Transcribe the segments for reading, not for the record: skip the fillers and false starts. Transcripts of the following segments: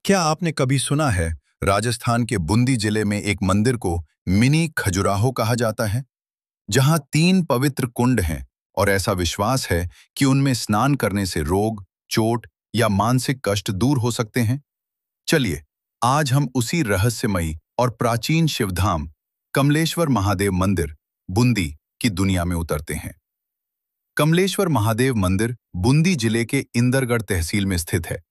क्या आपने कभी सुना है राजस्थान के बूंदी जिले में एक मंदिर को मिनी खजुराहो कहा जाता है, जहां 3 पवित्र कुंड हैं और ऐसा विश्वास है कि उनमें स्नान करने से रोग, चोट या मानसिक कष्ट दूर हो सकते हैं। चलिए, आज हम उसी रहस्यमयी और प्राचीन शिवधाम कमलेश्वर महादेव मंदिर बूंदी की दुनिया में उतरते हैं। कमलेश्वर महादेव मंदिर बूंदी जिले के इंदरगढ़ तहसील में स्थित है,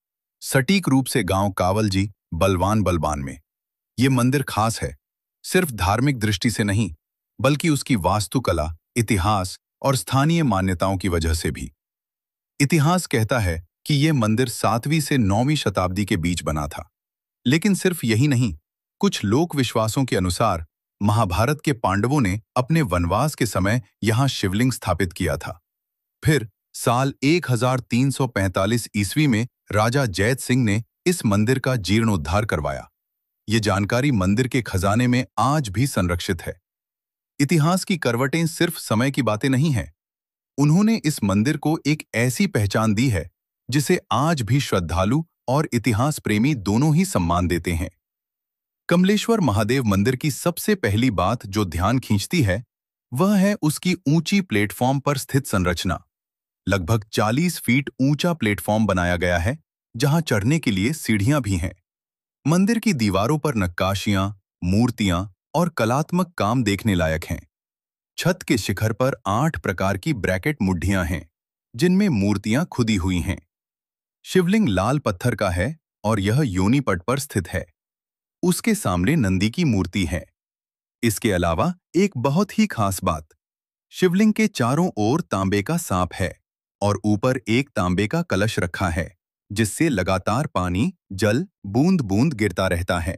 सटीक रूप से गांव कावलजी बलवान बलवान में। ये मंदिर खास है, सिर्फ धार्मिक दृष्टि से नहीं, बल्कि उसकी वास्तुकला, इतिहास और स्थानीय मान्यताओं की वजह से भी। इतिहास कहता है कि ये मंदिर 7वीं से 9वीं शताब्दी के बीच बना था। लेकिन सिर्फ यही नहीं, कुछ लोक विश्वासों के अनुसार महाभारत के पांडवों ने अपने वनवास के समय यहाँ शिवलिंग स्थापित किया था। फिर साल 1345 ईस्वी में राजा जैत सिंह ने इस मंदिर का जीर्णोद्धार करवाया। ये जानकारी मंदिर के खजाने में आज भी संरक्षित है। इतिहास की करवटें सिर्फ समय की बातें नहीं हैं। उन्होंने इस मंदिर को एक ऐसी पहचान दी है जिसे आज भी श्रद्धालु और इतिहास प्रेमी दोनों ही सम्मान देते हैं। कमलेश्वर महादेव मंदिर की सबसे पहली बात जो ध्यान खींचती है, वह है उसकी ऊंची प्लेटफॉर्म पर स्थित संरचना। लगभग 40 फीट ऊंचा प्लेटफॉर्म बनाया गया है, जहां चढ़ने के लिए सीढ़ियां भी हैं। मंदिर की दीवारों पर नक्काशियां, मूर्तियां और कलात्मक काम देखने लायक हैं। छत के शिखर पर 8 प्रकार की ब्रैकेट मुड्ढियां हैं, जिनमें मूर्तियां खुदी हुई हैं। शिवलिंग लाल पत्थर का है और यह योनिपट पर स्थित है। उसके सामने नंदी की मूर्ति है। इसके अलावा एक बहुत ही खास बात, शिवलिंग के चारों ओर तांबे का सांप है और ऊपर एक तांबे का कलश रखा है, जिससे लगातार पानी, जल बूंद बूंद गिरता रहता है।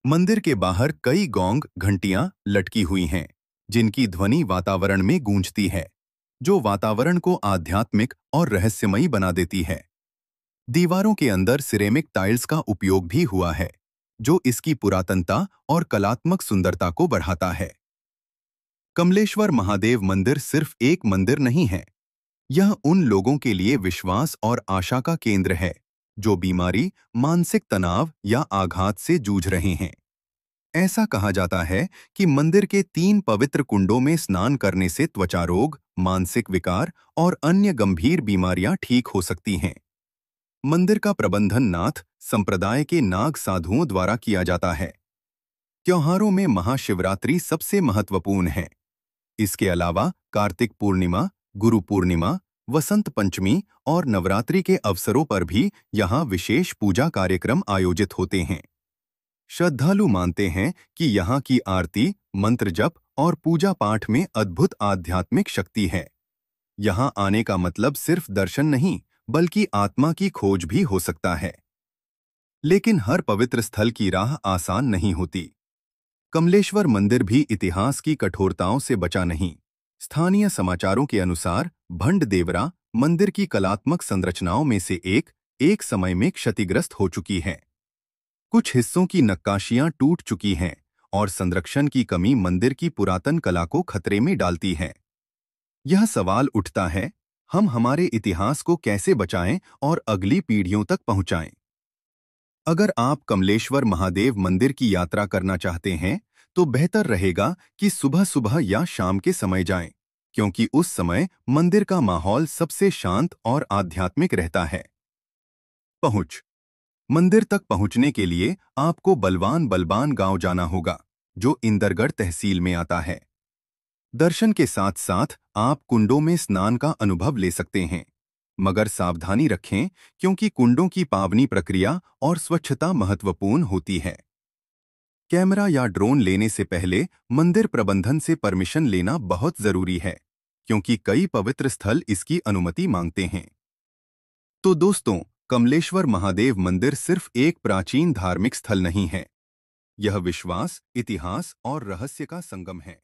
मंदिर के बाहर कई गोंग घंटियां लटकी हुई हैं, जिनकी ध्वनि वातावरण में गूंजती है, जो वातावरण को आध्यात्मिक और रहस्यमयी बना देती है। दीवारों के अंदर सिरेमिक टाइल्स का उपयोग भी हुआ है, जो इसकी पुरातनता और कलात्मक सुंदरता को बढ़ाता है। कमलेश्वर महादेव मंदिर सिर्फ एक मंदिर नहीं है, यह उन लोगों के लिए विश्वास और आशा का केंद्र है जो बीमारी, मानसिक तनाव या आघात से जूझ रहे हैं। ऐसा कहा जाता है कि मंदिर के 3 पवित्र कुंडों में स्नान करने से त्वचा रोग, मानसिक विकार और अन्य गंभीर बीमारियां ठीक हो सकती हैं। मंदिर का प्रबंधन नाथ संप्रदाय के नाग साधुओं द्वारा किया जाता है। त्योहारों में महाशिवरात्रि सबसे महत्वपूर्ण है। इसके अलावा कार्तिक पूर्णिमा, गुरु पूर्णिमा, वसंत पंचमी और नवरात्रि के अवसरों पर भी यहाँ विशेष पूजा कार्यक्रम आयोजित होते हैं। श्रद्धालु मानते हैं कि यहाँ की आरती, मंत्र जप और पूजा पाठ में अद्भुत आध्यात्मिक शक्ति है। यहाँ आने का मतलब सिर्फ दर्शन नहीं, बल्कि आत्मा की खोज भी हो सकता है। लेकिन हर पवित्र स्थल की राह आसान नहीं होती। कमलेश्वर मंदिर भी इतिहास की कठोरताओं से बचा नहीं। स्थानीय समाचारों के अनुसार भंड देवरा मंदिर की कलात्मक संरचनाओं में से एक समय में क्षतिग्रस्त हो चुकी है। कुछ हिस्सों की नक्काशियां टूट चुकी हैं और संरक्षण की कमी मंदिर की पुरातन कला को खतरे में डालती है। यह सवाल उठता है, हम हमारे इतिहास को कैसे बचाएं और अगली पीढ़ियों तक पहुंचाएं? अगर आप कमलेश्वर महादेव मंदिर की यात्रा करना चाहते हैं, तो बेहतर रहेगा कि सुबह सुबह या शाम के समय जाएं, क्योंकि उस समय मंदिर का माहौल सबसे शांत और आध्यात्मिक रहता है। पहुंच: मंदिर तक पहुंचने के लिए आपको बलवान बलवान गांव जाना होगा, जो इंदरगढ़ तहसील में आता है। दर्शन के साथ साथ आप कुंडों में स्नान का अनुभव ले सकते हैं, मगर सावधानी रखें क्योंकि कुंडों की पावनी प्रक्रिया और स्वच्छता महत्वपूर्ण होती है। कैमरा या ड्रोन लेने से पहले मंदिर प्रबंधन से परमिशन लेना बहुत जरूरी है, क्योंकि कई पवित्र स्थल इसकी अनुमति मांगते हैं। तो दोस्तों, कमलेश्वर महादेव मंदिर सिर्फ एक प्राचीन धार्मिक स्थल नहीं है, यह विश्वास, इतिहास और रहस्य का संगम है।